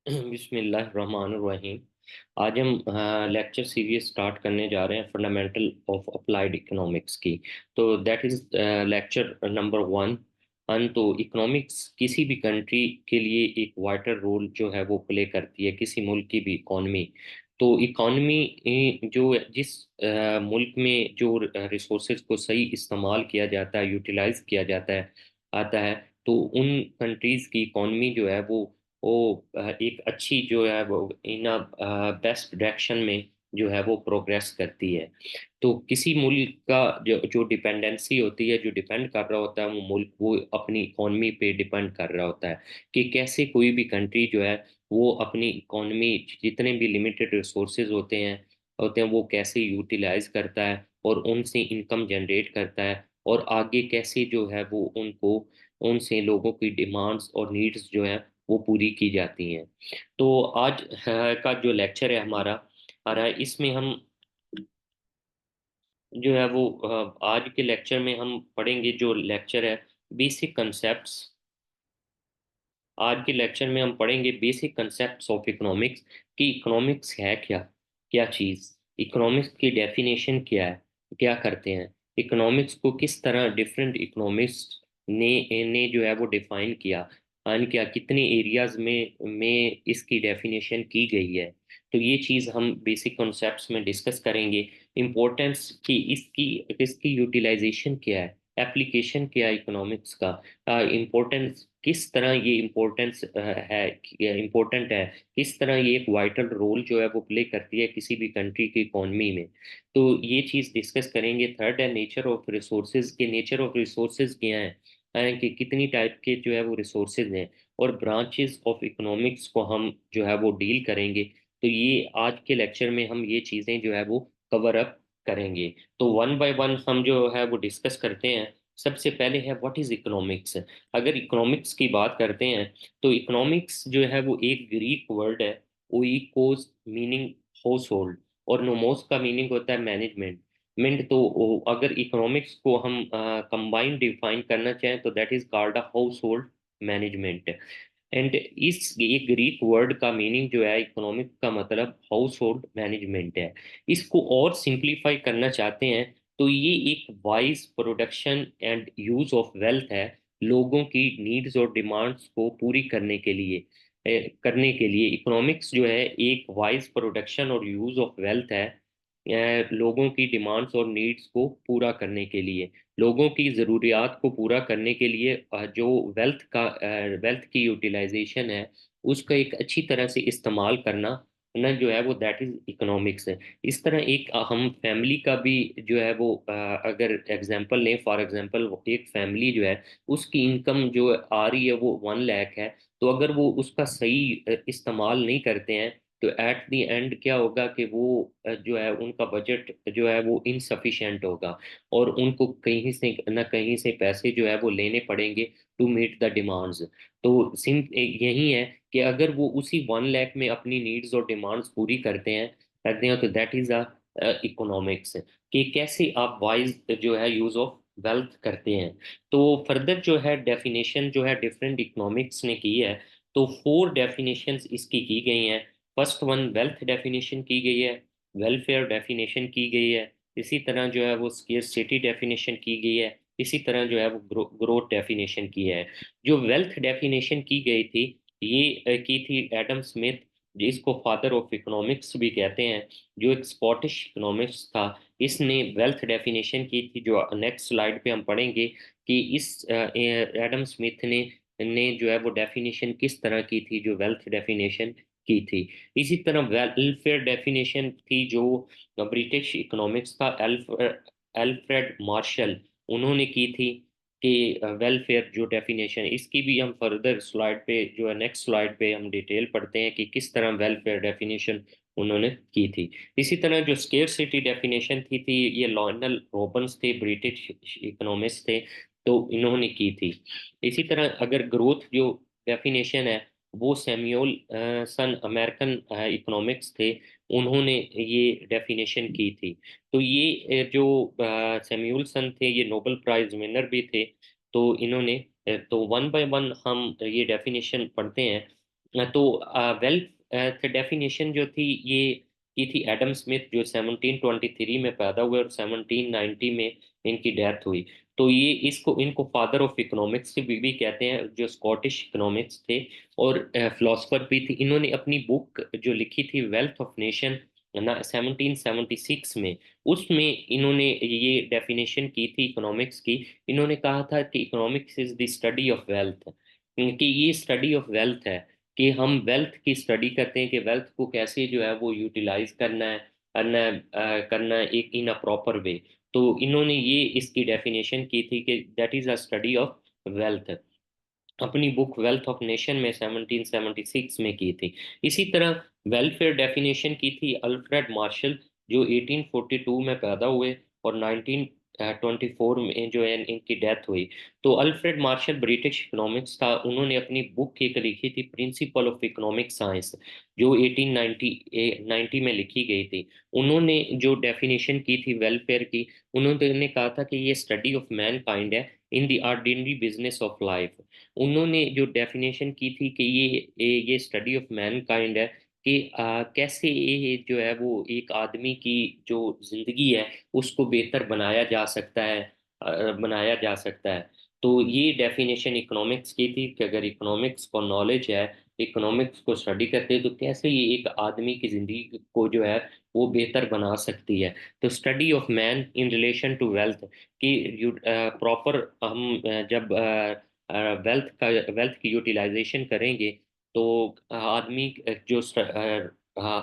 बिस्मिल्लाहिर्रहमानिर्रहीम। आज हम लेक्चर सीरीज स्टार्ट करने जा रहे हैं फंडामेंटल ऑफ अप्लाइड इकोनॉमिक्स की। तो दैट इज लेक्चर नंबर 1। तो इकोनॉमिक्स किसी भी कंट्री के लिए एक वाइटल रोल जो है वो प्ले करती है, किसी मुल्क की भी इकॉनमी। तो इकॉनमी जो जिस मुल्क में जो रिसोर्सेज को सही इस्तेमाल किया जाता है, यूटिलाइज किया जाता है, आता है, तो उन कंट्रीज की इकॉनमी जो है वो एक अच्छी जो है वो इन बेस्ट डायरेक्शन में जो है वो प्रोग्रेस करती है। तो किसी मुल्क का जो जो डिपेंडेंसी होती है, जो डिपेंड कर रहा होता है वो मुल्क, वो अपनी इकॉनमी पे डिपेंड कर रहा होता है कि कैसे कोई भी कंट्री जो है वो अपनी इकॉनमी, जितने भी लिमिटेड रिसोर्सेज होते हैं वो कैसे यूटिलाइज करता है और उनसे इनकम जनरेट करता है, और आगे कैसे जो है वो उनको, उनसे लोगों की डिमांड्स और नीड्स जो है वो पूरी की जाती हैं। तो आज का जो लेक्चर है हमारा आ रहा है, इसमें हम जो है वो आज के लेक्चर में हम पढ़ेंगे जो लेक्चर है बेसिक कंसेप्ट्स। आज के लेक्चर में हम पढ़ेंगे बेसिक कंसेप्ट्स ऑफ इकोनॉमिक्स, कि इकोनॉमिक्स है क्या, क्या चीज़, इकोनॉमिक्स की डेफिनेशन क्या है, क्या करते हैं, इकोनॉमिक्स को किस तरह डिफरेंट इकोनॉमिस्ट ने जो है वो डिफाइन किया, एंड क्या कितने एरियाज में इसकी डेफिनेशन की गई है। तो ये चीज़ हम बेसिक कॉन्सेप्ट्स में डिस्कस करेंगे। इम्पोर्टेंस की इसकी इसकी यूटिलाइजेशन क्या है, एप्लीकेशन क्या है इकोनॉमिक्स का, इम्पोर्टेंस किस तरह ये इम्पोर्टेंस है, इम्पोर्टेंट है, किस तरह ये एक वाइटल रोल जो है वो प्ले करती है किसी भी कंट्री की इकोनॉमी में। तो ये चीज़ डिस्कस करेंगे। थर्ड है नेचर ऑफ रिसोर्सेज, के नेचर ऑफ रिसोर्सेज क्या है, कि कितनी टाइप के जो है वो रिसोर्सेज हैं, और ब्रांचेस ऑफ इकोनॉमिक्स को हम जो है वो डील करेंगे। तो ये आज के लेक्चर में हम ये चीज़ें जो है वो कवर अप करेंगे। तो वन बाय वन हम जो है वो डिस्कस करते हैं। सबसे पहले है व्हाट इज इकोनॉमिक्स। अगर इकोनॉमिक्स की बात करते हैं तो इकोनॉमिक्स जो है वो एक ग्रीक वर्ड है। ओइकोस मीनिंग हाउस होल्ड, और नोमोस का मीनिंग होता है मैनेजमेंट। मिंट तो अगर इकोनॉमिक्स को हम कंबाइन डिफाइन करना चाहें तो that is called a house hold management. And इस ये ग्रीक वर्ड का मीनिंग जो है इकोनॉमिक का मतलब हाउस होल्ड मैनेजमेंट है। इसको और सिंप्लीफाई करना चाहते हैं तो ये एक wise production and use of wealth है, लोगों की नीड्स और डिमांड्स को पूरी करने के लिए इकोनॉमिक्स जो है एक वाइज प्रोडक्शन और यूज ऑफ वेल्थ है, लोगों की डिमांड्स और नीड्स को पूरा करने के लिए, लोगों की ज़रूरियात को पूरा करने के लिए जो वेल्थ की यूटिलाइजेशन है उसका एक अच्छी तरह से इस्तेमाल करना ना जो है वो दैट इज इकोनॉमिक्स है। इस तरह एक हम फैमिली का भी जो है वो अगर एग्जांपल लें, फॉर एग्जांपल एक फैमिली जो है उसकी इनकम जो आ रही है वो 1 लाख है। तो अगर वो उसका सही इस्तेमाल नहीं करते हैं तो एट द एंड क्या होगा कि वो जो है उनका बजट जो है वो इनसफिशिएंट होगा, और उनको कहीं से न कहीं से पैसे जो है वो लेने पड़ेंगे टू मीट द डिमांड्स। तो सिम यही है कि अगर वो उसी 1 लाख में अपनी नीड्स और डिमांड्स पूरी करते हैं तो दैट इज अ इकोनॉमिक्स, कि कैसे आप वाइज जो है यूज ऑफ वेल्थ करते हैं। तो फर्दर जो है डेफिनेशन जो है डिफरेंट इकोनॉमिक्स ने की है। तो 4 डेफिनेशंस इसकी की गई हैं। फर्स्ट वन वेल्थ डेफिनेशन की गई है, वेलफेयर डेफिनेशन की गई है, इसी तरह जो है वो स्केर्सिटी डेफिनेशन की गई है, इसी तरह जो है वो ग्रोथ डेफिनेशन की है। जो वेल्थ डेफिनेशन की गई थी ये की थी एडम स्मिथ, जिसको फादर ऑफ इकोनॉमिक्स भी कहते हैं, जो एक स्कॉटिश इकोनॉमिक्स था। इसने वेल्थ डेफिनेशन की थी, जो नेक्स्ट स्लाइड पे हम पढ़ेंगे कि इस एडम स्मिथ ने जो है वो डेफिनेशन किस तरह की थी, जो वेल्थ डेफिनेशन की थी। इसी तरह वेलफेयर डेफिनेशन थी जो ब्रिटिश इकोनॉमिक्स था, एल्फ्रेड मार्शल, उन्होंने की थी कि वेलफेयर जो डेफिनेशन, इसकी भी हम फर्दर स्लाइड पे जो है नेक्स्ट स्लाइड पे हम डिटेल पढ़ते हैं कि किस तरह वेलफेयर डेफिनेशन उन्होंने की थी। इसी तरह जो स्केर्सिटी डेफिनेशन थी ये लॉयनल रॉबिन्स थे, ब्रिटिश इकोनॉमिस्ट थे, तो इन्होंने की थी। इसी तरह अगर ग्रोथ जो डेफिनेशन है वो सैमुअल सन, अमेरिकन इकोनॉमिक्स थे, उन्होंने ये डेफिनेशन की थी। तो ये जो सैमुअल सन थे ये नोबेल प्राइज विनर भी थे। तो इन्होंने तो वन बाय वन हम ये डेफिनेशन पढ़ते हैं। तो वेल्थ डेफिनेशन जो थी ये की थी एडम स्मिथ, जो 1723 में पैदा हुए और 1790 में इनकी डेथ हुई। तो ये इसको इनको फादर ऑफ इकोनॉमिक्स भी कहते हैं, जो स्कॉटिश इकोनॉमिक्स थे और फिलोसफर भी थी। इन्होंने अपनी बुक जो लिखी थी वेल्थ ऑफ नेशन ना 1776 में, उसमें इन्होंने ये डेफिनेशन की थी इकोनॉमिक्स की। इन्होंने कहा था कि economics is the study of wealth, कि ये स्टडी ऑफ वेल्थ है, कि हम वेल्थ की स्टडी करते हैं कि वेल्थ को कैसे जो है वो यूटिलाइज करना है एक इन अ प्रॉपर वे। तो इन्होंने ये इसकी डेफिनेशन की थी कि that is a study of wealth, अपनी बुक वेल्थ ऑफ नेशन में 1776 में की थी। इसी तरह वेलफेयर डेफिनेशन की थी अल्फ्रेड मार्शल, जो 1842 में पैदा हुए और 1924 में जो है इनकी डेथ हुई। तो अल्फ्रेड मार्शल ब्रिटिश इकोनॉमिक्स था, उन्होंने अपनी बुक एक लिखी थी प्रिंसिपल ऑफ इकोनॉमिक साइंस, जो 1890 में लिखी गई थी। उन्होंने जो डेफिनेशन की थी वेलफेयर की, उन्होंने कहा था कि ये स्टडी ऑफ मैन काइंड है in the ordinary business of life. उन्होंने जो डेफिनेशन की थी कि ये स्टडी ऑफ मैनकाइंड है, कि कैसे ये जो है वो एक आदमी की जो जिंदगी है उसको बेहतर बनाया जा सकता है। तो ये डेफिनेशन इकोनॉमिक्स की थी कि अगर इकोनॉमिक्स को नॉलेज है, इकोनॉमिक्स को स्टडी करते हैं, तो कैसे ये एक आदमी की जिंदगी को जो है वो बेहतर बना सकती है। तो study of man in relation to wealth, कि प्रॉपर हम जब वेल्थ की यूटिलाइजेशन करेंगे, तो आदमी जो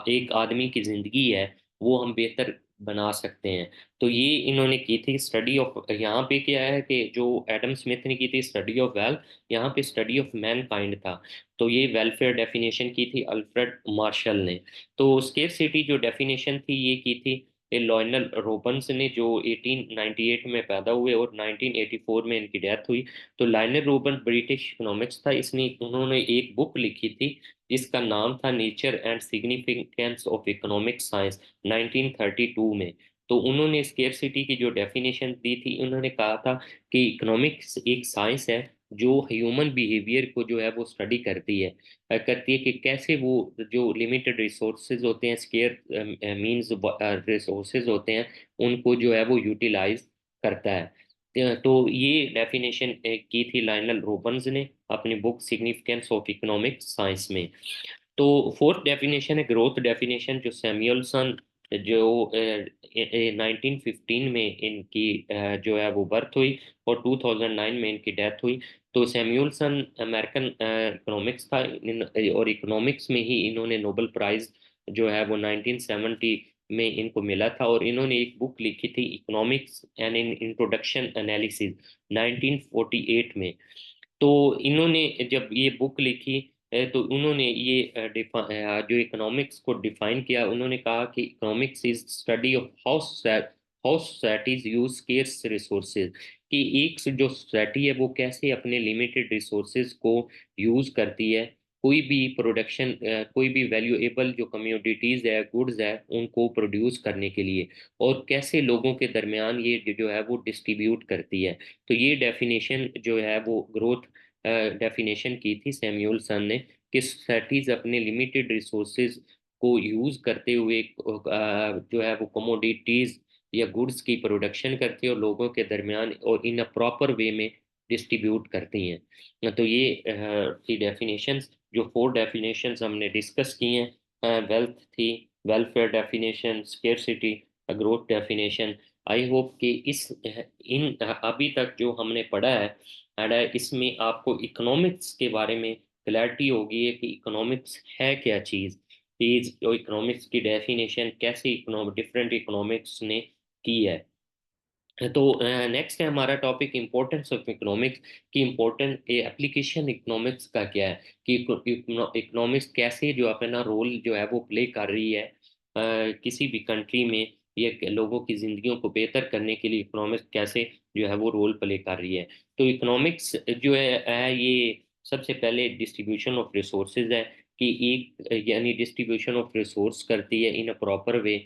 एक आदमी की जिंदगी है वो हम बेहतर बना सकते हैं। तो ये इन्होंने की थी स्टडी ऑफ, यहाँ पे क्या है कि जो एडम स्मिथ ने की थी स्टडी ऑफ वेल्थ, यहाँ पे स्टडी ऑफ मैन काइंड था। तो ये वेलफेयर डेफिनेशन की थी अल्फ्रेड मार्शल ने। तो स्केर्सिटी जो डेफिनेशन थी ये की थी ये लॉयनल रोबन्स ने, जो 1898 में पैदा हुए और 1984 में इनकी डेथ हुई। तो लायनल रोबन ब्रिटिश इकोनॉमिक्स था, इसने उन्होंने एक बुक लिखी थी जिसका नाम था nature and significance of economic science 1932 में। तो उन्होंने स्केर्सिटी की जो डेफिनेशन दी थी, उन्होंने कहा था कि इकोनॉमिक्स एक साइंस है जो ह्यूमन बिहेवियर को जो है वो स्टडी करती है कि कैसे वो जो लिमिटेड रिसोर्सेज होते हैं, स्केयर मींस रिसोर्सेज होते हैं, उनको जो है वो यूटिलाइज करता है। तो ये डेफिनेशन की थी लायनल रोबन्स ने अपनी book significance of economic science में। तो फोर्थ डेफिनेशन है ग्रोथ डेफिनेशन, जो सैमुअलसन, जो 1915 में इनकी जो है वो बर्थ हुई और 2009 में इनकी डेथ हुई। तो सैमुअलसन अमेरिकन इकोनॉमिक्स था, और इकोनॉमिक्स में ही इन्होंने नोबेल प्राइज जो है वो 1970 में इनको मिला था। और इन्होंने एक बुक लिखी थी economics and in introduction analysis 1948 में। तो इन्होंने जब ये बुक लिखी तो उन्होंने ये जो इकोनॉमिक्स को डिफाइन किया। उन्होंने कहा कि economics is study of how societies use scarce resources, कि एक जो सोसाइटी है वो कैसे अपने लिमिटेड रिसोर्सेज को यूज करती है, कोई भी प्रोडक्शन, कोई भी वैल्यूएबल जो कम्योडिटीज है, गुड्स है, उनको प्रोड्यूस करने के लिए, और कैसे लोगों के दरमियान ये जो है वो डिस्ट्रीब्यूट करती है। तो ये डेफिनेशन जो है वो ग्रोथ डेफिनेशन की थी सैमुअल सन ने, कि सोसाइटीज अपने लिमिटेड रिसोर्सेज को यूज करते हुए जो है वो कमोडिटीज या गुड्स की प्रोडक्शन करती है और लोगों के दरमियान और इन अ प्रॉपर वे में डिस्ट्रीब्यूट करती हैं। तो ये थी डेफिनेशंस, जो फोर डेफिनेशंस हमने डिस्कस की हैं। वेल्थ थी, welfare definition, scarcity, growth definition. I hope कि इस इन अभी तक जो हमने पढ़ा है एंड इसमें आपको इकोनॉमिक्स के बारे में क्लैरिटी होगी है कि इकोनॉमिक्स है क्या चीज और इकोनॉमिक्स की डेफिनेशन कैसे डिफरेंट इकोनॉमिक्स ने की है। तो नेक्स्ट है हमारा टॉपिक इम्पोर्टेंस ऑफ इकोनॉमिक्स, की इम्पोर्टेंट एप्लीकेशन इकोनॉमिक्स का क्या है, कि इकोनॉमिक्स कैसे जो अपना रोल जो है वो प्ले कर रही है किसी भी कंट्री में, या लोगों की जिंदगियों को बेहतर करने के लिए इकोनॉमिक्स कैसे जो है वो रोल प्ले कर रही है। तो इकोनॉमिक्स जो ये सबसे पहले डिस्ट्रीब्यूशन ऑफ रिसोर्सेज है, कि एक यानी डिस्ट्रीब्यूशन ऑफ रिसोर्स करती है इन अ प्रॉपर वे।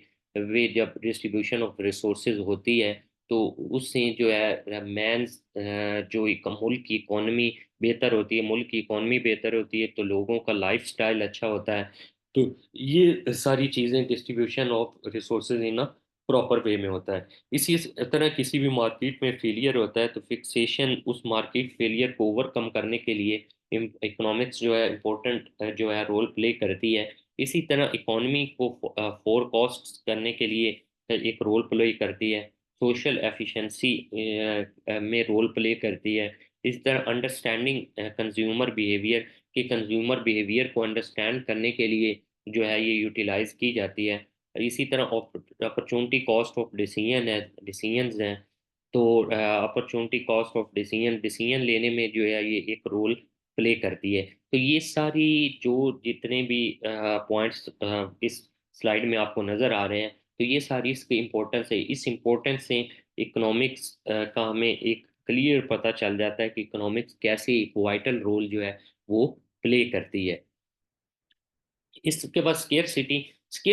जब डिस्ट्रीब्यूशन ऑफ रिसोर्सेज होती है तो उससे जो है मेंस जो एक मुल्क की इकोनॉमी बेहतर होती है, मुल्क की इकोनॉमी बेहतर होती है, तो लोगों का लाइफस्टाइल अच्छा होता है। तो ये सारी चीज़ें distribution of resources in proper way में होता है। इसी तरह किसी भी मार्केट में फेलियर होता है, तो फिक्सेशन उस मार्केट फेलियर को ओवरकम करने के लिए इकोनॉमिक्स जो है इम्पोर्टेंट जो है रोल प्ले करती है। इसी तरह इकोनॉमी को फोरकास्ट करने के लिए एक रोल प्ले करती है, सोशल एफिशिएंसी में रोल प्ले करती है। इस तरह अंडरस्टैंडिंग कंज्यूमर बिहेवियर, कि कंज्यूमर बिहेवियर को अंडरस्टैंड करने के लिए जो है ये यूटिलाइज की जाती है। इसी तरह अपॉर्चुनिटी कॉस्ट ऑफ डिसीजंस हैं, तो अपॉर्चुनिटी कॉस्ट ऑफ डिसीजन लेने में जो है ये एक रोल प्ले करती है। तो ये सारी जो जितने भी पॉइंट्स इस स्लाइड में आपको नज़र आ रहे हैं, तो ये सारी इसकी इम्पोर्टेंस है। इस इम्पोर्टेंस से इकोनॉमिक्स का हमें एक क्लियर पता चल जाता है कि इकोनॉमिक्स कैसे एक वाइटल रोल जो है वो प्ले करती है। इसके बाद स्केयर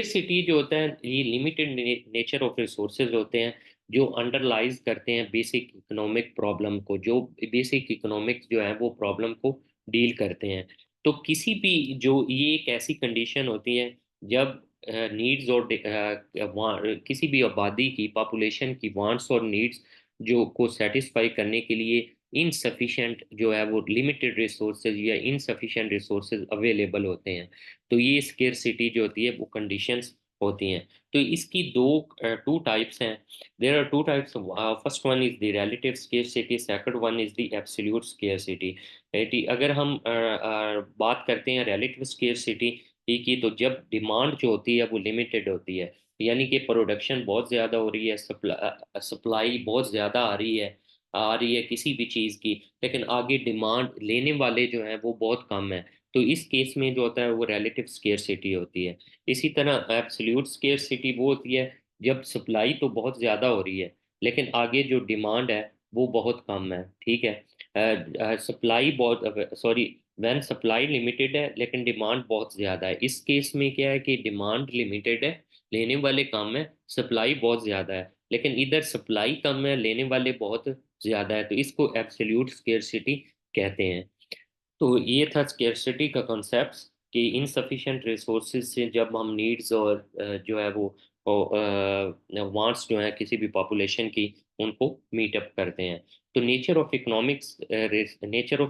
सिटी जो होता है ये लिमिटेड नेचर ऑफ रिसोर्सेज होते हैं, जो अंडरलाइज करते हैं बेसिक इकोनॉमिक प्रॉब्लम को, जो बेसिक इकोनॉमिक्स जो है वो प्रॉब्लम को डील करते हैं। तो किसी भी जो ये एक ऐसी कंडीशन होती है जब नीड्स और किसी भी आबादी की पॉपुलेशन की वांट्स और नीड्स जो को सेटिस्फाई करने के लिए इनसफिशिएंट जो है वो लिमिटेड रिसोर्सेज या इनसफिशिएंट रिसोर्सेज अवेलेबल होते हैं। तो ये स्केर्सिटी जो होती है वो कंडीशंस होती हैं। तो इसकी टू टाइप्स हैं। There are two types. First one is the relative scarcity, second one is the absolute scarcity. अगर हम बात करते हैं रिलेटिव स्केर्सिटी की, तो जब डिमांड जो होती है वो लिमिटेड होती है, यानी कि प्रोडक्शन बहुत ज़्यादा हो रही है, सप्लाई बहुत ज़्यादा आ रही है किसी भी चीज़ की, लेकिन आगे डिमांड लेने वाले जो हैं वो बहुत कम है। तो इस केस में जो होता है वो रिलेटिव स्केर्सिटी होती है। इसी तरह एब्सोल्यूट स्केर्सिटी वो होती है जब सप्लाई तो बहुत ज़्यादा हो रही है, लेकिन आगे जो डिमांड है वो बहुत कम है। ठीक है, सप्लाई बहुत, सॉरी, व्हेन सप्लाई लिमिटेड है लेकिन डिमांड बहुत ज़्यादा है। इस केस में क्या है कि डिमांड लिमिटेड है, लेने वाले कम है, सप्लाई बहुत ज़्यादा है, लेकिन इधर सप्लाई कम है, लेने वाले बहुत ज़्यादा है, तो इसको एब्सोल्यूट स्केर्सिटी कहते हैं। तो ये था स्केर्सिटी का कॉन्सेप्ट, कि इनसफिशिएंट रिसोर्सेज से जब हम नीड्स और जो है वो वांट्स जो है किसी भी पॉपुलेशन की, उनको मीट अप करते हैं। तो नेचर ऑफ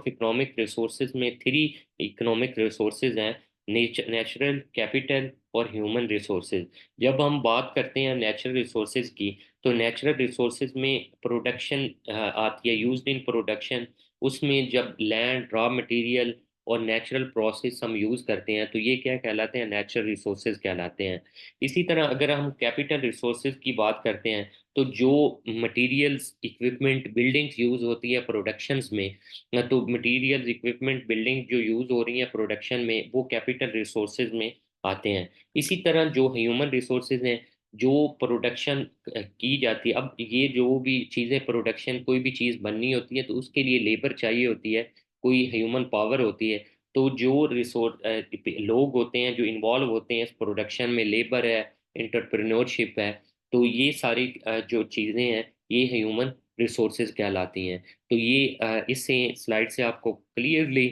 इकोनॉमिक रिसोर्सेज में थ्री इकोनॉमिक रिसोर्सेज हैं, नेचुरल, कैपिटल और ह्यूमन रिसोर्सेज। जब हम बात करते हैं नेचुरल रिसोर्सेज की, तो नेचुरल रिसोर्सेज में प्रोडक्शन आती है, यूज्ड इन प्रोडक्शन। उसमें जब लैंड, रॉ मटेरियल और नेचुरल प्रोसेस हम यूज़ करते हैं, तो ये क्या कहलाते हैं, नेचुरल रिसोर्सेज कहलाते हैं। इसी तरह अगर हम कैपिटल रिसोर्सेज की बात करते हैं, तो जो मटेरियल्स, इक्विपमेंट, बिल्डिंग्स यूज़ होती है प्रोडक्शंस में, तो मटेरियल्स, इक्विपमेंट, बिल्डिंग जो यूज़ हो रही हैं प्रोडक्शन में, वो कैपिटल रिसोर्सेज में आते हैं। इसी तरह जो ह्यूमन रिसोर्सेज हैं, जो प्रोडक्शन की जाती है, अब ये जो भी चीज़ें, प्रोडक्शन कोई भी चीज़ बननी होती है तो उसके लिए लेबर चाहिए होती है, कोई ह्यूमन पावर होती है। तो जो लोग होते हैं जो इन्वॉल्व होते हैं इस प्रोडक्शन में, लेबर है, एंटरप्रेन्योरशिप है, तो ये सारी जो चीज़ें हैं ये ह्यूमन रिसोर्सेज कहलाती हैं। तो ये इससे स्लाइड से आपको क्लियरली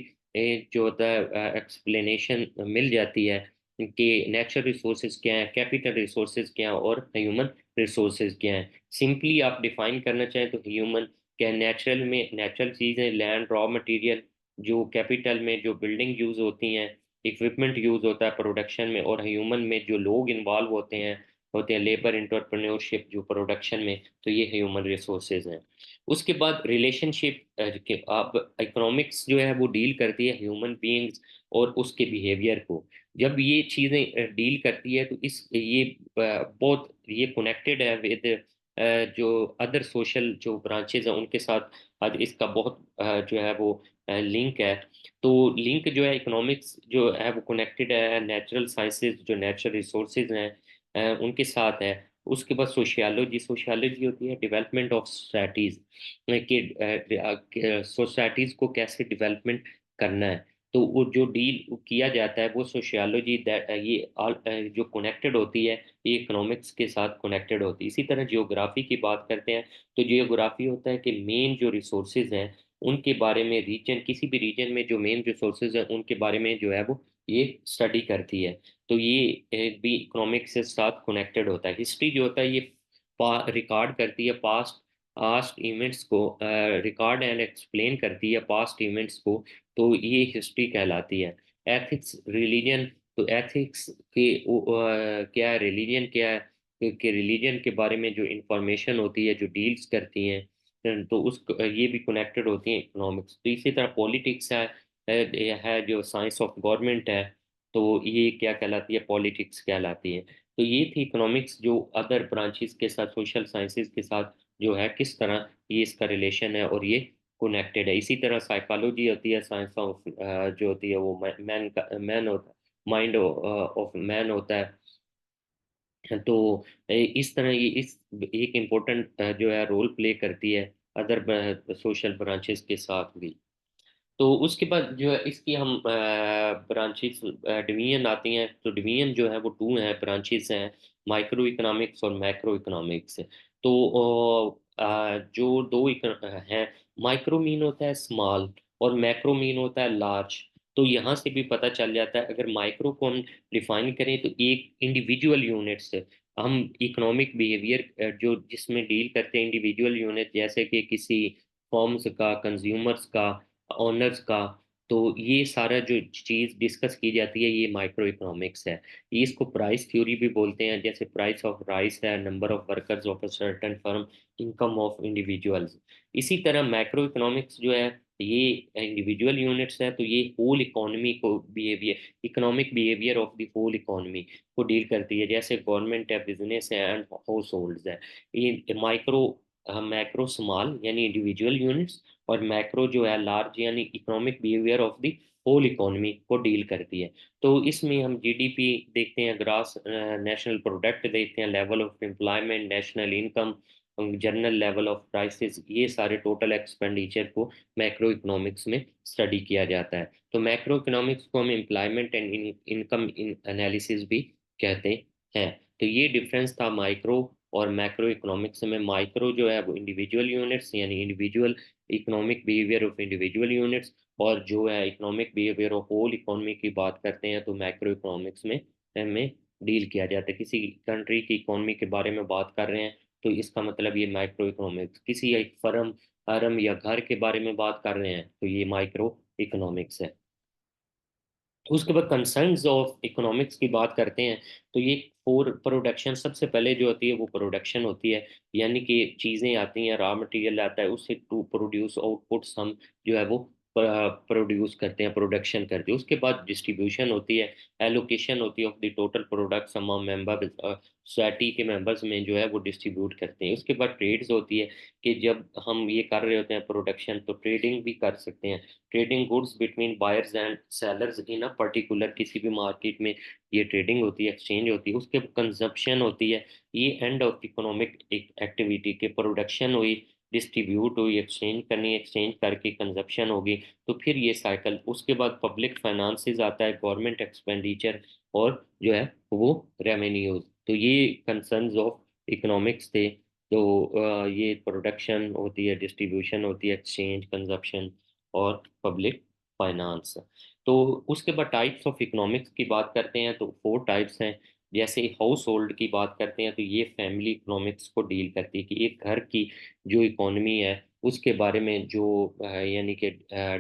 जो होता है एक्सप्लेनेशन मिल जाती है कि नेचुरल रिसोर्सेज क्या है, कैपिटल रिसोर्सेज क्या है और ह्यूमन रिसोर्सेज क्या है। सिंपली आप डिफाइन करना चाहें तो ह्यूमन क्या, नेचुरल में नेचुरल चीज़ें, लैंड, रॉ मटेरियल, जो कैपिटल में जो बिल्डिंग यूज़ होती हैं, इक्विपमेंट यूज़ होता है प्रोडक्शन में, और ह्यूमन में जो लोग इन्वॉल्व होते हैं लेबर, एंटरप्रेन्योरशिप जो प्रोडक्शन में, तो ये ह्यूमन रिसोर्सेज हैं। उसके बाद रिलेशनशिप के, अब इकोनॉमिक्स जो है वो डील करती है ह्यूमन बीइंग्स और उसके बिहेवियर को। जब ये चीज़ें डील करती है तो इस ये बहुत ये कनेक्टेड है विद जो अदर सोशल जो ब्रांचेज हैं उनके साथ। आज इसका बहुत जो है वो लिंक है। तो लिंक जो है इकोनॉमिक्स जो है वो कनेक्टेड है नेचुरल साइंसेज, जो नेचुरल रिसोर्सेज हैं उनके साथ है। उसके बाद सोशियोलॉजी होती है डेवलपमेंट ऑफ सोसाइटीज़, कि सोसाइटीज़ को कैसे डेवलपमेंट करना है। तो वो जो डील किया जाता है वो सोशियोलॉजी दैट ये जो कनेक्टेड होती है ये इकोनॉमिक्स के साथ कनेक्टेड होती है। इसी तरह जियोग्राफी की बात करते हैं तो जियोग्राफी होता है कि मेन जो रिसोर्सेज हैं उनके बारे में, रीजन किसी भी रीजन में जो मेन रिसोर्सेज हैं उनके बारे में जो है वो ये स्टडी करती है। तो ये भी इकोनॉमिक्स के साथ कनेक्टेड होता है। हिस्ट्री जो होता है ये रिकॉर्ड करती है पास्ट पास्ट इवेंट्स को, रिकॉर्ड एंड एक्सप्लेन करती है पास्ट इवेंट्स को, तो ये हिस्ट्री कहलाती है। एथिक्स रिलीजन, तो एथिक्स के क्या है, रिलीजन क्या है, कि रिलीजन के बारे में जो इंफॉर्मेशन होती है जो डील्स करती हैं तो उस ये भी कनेक्टेड होती हैं इकोनॉमिक्स। तो इसी तरह पॉलिटिक्स है जो साइंस ऑफ गवर्नमेंट है, तो ये क्या कहलाती है, पॉलिटिक्स कहलाती है। तो ये थी इकोनॉमिक्स जो अदर ब्रांचेस के साथ, सोशल साइंसेज के साथ जो है किस तरह ये इसका रिलेशन है और ये कनेक्टेड है। इसी तरह साइकोलॉजी होती है, साइंस ऑफ जो होती है वो मैन का मैन होता है, माइंड ऑफ मैन होता है। तो इस तरह ये इस एक इम्पोर्टेंट जो है रोल प्ले करती है अदर सोशल ब्रांचेस के साथ भी। तो उसके बाद जो है इसकी हम ब्रांचेस डिवीजन आती हैं, तो डिवीजन जो है वो टू हैं, ब्रांचेस हैं, माइक्रो इकोनॉमिक्स और मैक्रो इकोनॉमिक्स। तो जो दो हैं, माइक्रो मीन होता है स्मॉल और मैक्रो मीन होता है लार्ज। तो यहाँ से भी पता चल जाता है, अगर माइक्रो को हम डिफाइन करें तो एक इंडिविजुअल यूनिट से हम इकोनॉमिक बिहेवियर जो जिसमें डील करते हैं इंडिविजुअल यूनिट, जैसे कि किसी फॉर्म्स का, कंज्यूमर्स का, ऑनर्स का। तो ये सारा जो चीज़ डिस्कस की जाती है ये माइक्रो इकोनॉमिक्स है। ये इसको प्राइस थ्योरी भी बोलते हैं, जैसे प्राइस ऑफ राइस है, number of workers of a certain firm, income of individuals. इसी तरह मैक्रो इकोनॉमिक्स जो है ये इंडिविजुअल यूनिट्स है, तो ये होल इकोनॉमी को behaviour, economic behaviour of the whole economy को डील करती है, जैसे गवर्नमेंट है, बिजनेस है एंड हाउस होल्ड है। ये माइक्रो, मैक्रो स्मॉल यानी इंडिविजुअल यूनिट्स, और मैक्रो जो है लार्ज यानी economic behaviour of the whole economy को डील करती है। तो इसमें हम जीडीपी देखते हैं, ग्रास नेशनल प्रोडक्ट देखते हैं, level of employment, national income, general level of prices, ये सारे टोटल एक्सपेंडिचर को मैक्रो इकोनॉमिक्स में स्टडी किया जाता है। तो मैक्रो इकोनॉमिक्स को हम एम्प्लॉयमेंट एंड इनकम एनालिसिस भी कहते हैं। तो ये डिफरेंस था माइक्रो और मैक्रो इकोनॉमिक्स में। माइक्रो जो है वो इंडिविजुअल यूनिट्स यानी individual economic behaviour of individual units, और जो है economic behaviour of whole economy की बात करते हैं तो मैक्रो इकोनॉमिक्स में हमें डील किया जाता है। किसी कंट्री की इकोनॉमी के बारे में बात कर रहे हैं तो इसका मतलब ये माइक्रो इकोनॉमिक्स, किसी एक फर्म या घर के बारे में बात कर रहे हैं तो ये माइक्रो इकोनॉमिक्स है। उसके बाद कंसर्न्स ऑफ इकोनॉमिक्स की बात करते हैं तो ये फोर प्रोडक्शन, सबसे पहले जो होती है वो प्रोडक्शन होती है, यानी कि चीज़ें आती हैं, रॉ मटेरियल आता है, उससे टू प्रोड्यूस आउटपुट्स हम जो है वो प्रोड्यूस करते हैं, प्रोडक्शन करते हैं। उसके बाद डिस्ट्रीब्यूशन होती है, एलोकेशन होती है of the total products among member, society के मेंबर्स में जो है वो डिस्ट्रीब्यूट करते हैं। उसके बाद ट्रेड्स होती है, कि जब हम ये कर रहे होते हैं प्रोडक्शन तो ट्रेडिंग भी कर सकते हैं, trading goods between buyers and sellers in a particular, किसी भी मार्केट में ये ट्रेडिंग होती है, एक्सचेंज होती है। उसके कंजप्शन होती है, ये एंड ऑफ इकोनॉमिक एक्टिविटी के, प्रोडक्शन हुई, डिस्ट्रीब्यूट हुई, एक्सचेंज करनी, एक्सचेंज करके कंजप्शन होगी, तो फिर ये साइकिल। उसके बाद पब्लिक फाइनेंसेस आता है, गवर्नमेंट एक्सपेंडिचर, और जो है वो रेवेन्यूज। तो ये कंसर्न्स ऑफ इकोनॉमिक्स थे। तो ये प्रोडक्शन होती है, डिस्ट्रीब्यूशन होती है, एक्सचेंज, कंजप्शन और पब्लिक फाइनेंस। तो उसके बाद टाइप्स ऑफ इकोनॉमिक्स की बात करते हैं तो फोर टाइप्स हैं। जैसे हाउस होल्ड की बात करते हैं तो ये फैमिली इकोनॉमिक्स को डील करती है, कि एक घर की जो इकोनॉमी है उसके बारे में जो यानी कि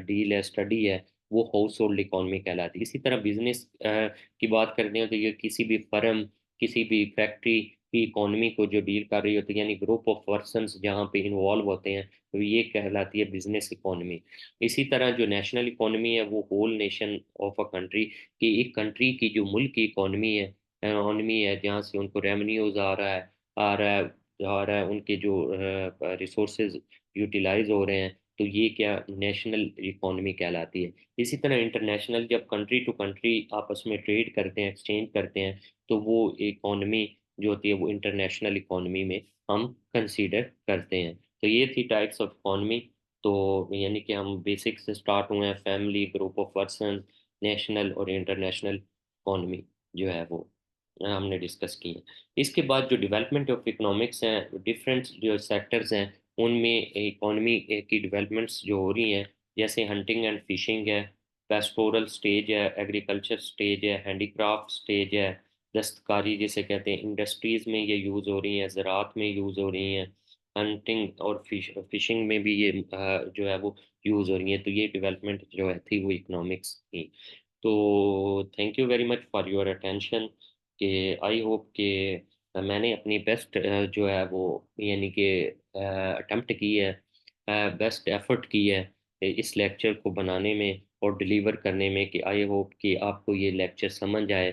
डील है, स्टडी है, वो हाउस होल्ड इकोनॉमी कहलाती है। इसी तरह बिजनेस की बात करते हैं तो ये किसी भी फर्म, किसी भी फैक्ट्री की इकोनॉमी को जो डील कर रही होती है, यानी ग्रुप ऑफ पर्सन्स जहाँ पे इन्वॉल्व होते हैं, तो ये कहलाती है बिजनेस इकोनॉमी। इसी तरह जो नेशनल इकोनॉमी है वो whole nation of a country, कि एक कंट्री की जो मुल्क की इकोनॉमी है जहाँ से उनको रेवेन्यूज आ रहा है, उनके जो रिसोर्सेज यूटिलाइज हो रहे हैं, तो ये क्या नेशनल इकोनॉमी कहलाती है। इसी तरह इंटरनेशनल, जब कंट्री टू कंट्री आपस में ट्रेड करते हैं, एक्सचेंज करते हैं, तो वो इकोनॉमी जो होती है वो इंटरनेशनल इकोनॉमी में हम कंसीडर करते हैं। तो ये थी टाइप्स ऑफ इकोनॉमी। तो यानी कि हम बेसिक से स्टार्ट हुए हैं, family, group of person, national और इंटरनेशनल इकोनॉमी जो है वो हमने डिस्कस की है। इसके बाद जो डेवलपमेंट ऑफ इकोनॉमिक्स हैं, डिफरेंट जो सेक्टर्स हैं उनमें इकोनॉमी की डेवलपमेंट्स जो हो रही हैं, जैसे हंटिंग एंड फिशिंग है, पेस्टोरल स्टेज है, एग्रीकल्चर स्टेज है, हैंडीक्राफ्ट स्टेज है, दस्तकारी जिसे कहते हैं, इंडस्ट्रीज़ में ये यूज़ हो रही हैं, ज़राअत में यूज़ हो रही हैं, हंटिंग और फिशिंग में भी ये जो है वो यूज़ हो रही है। तो ये डेवलपमेंट जो है थी वो इकोनॉमिक्स की। तो thank you very much for your attention. कि आई होप कि मैंने अपनी बेस्ट जो है वो यानी कि अटेम्प्ट की है, बेस्ट एफर्ट की है इस लेक्चर को बनाने में और डिलीवर करने में। कि आई होप कि आपको ये लेक्चर समझ आए।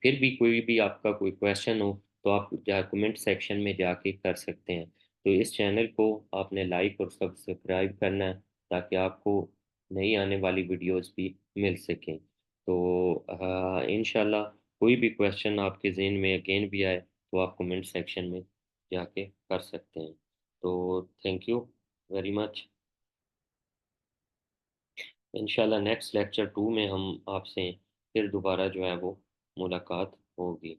फिर भी कोई भी आपका कोई क्वेश्चन हो तो आप कमेंट सेक्शन में जाके कर सकते हैं। तो इस चैनल को आपने लाइक और सब्सक्राइब करना है ताकि आपको नई आने वाली वीडियोस भी मिल सकें। तो इंशाल्लाह कोई भी क्वेश्चन आपके जहन में अगेन भी आए तो आप कमेंट सेक्शन में जाके कर सकते हैं। तो थैंक यू वेरी मच। इंशाल्लाह नेक्स्ट लेक्चर 2 में हम आपसे फिर दोबारा जो है वो मुलाकात होगी।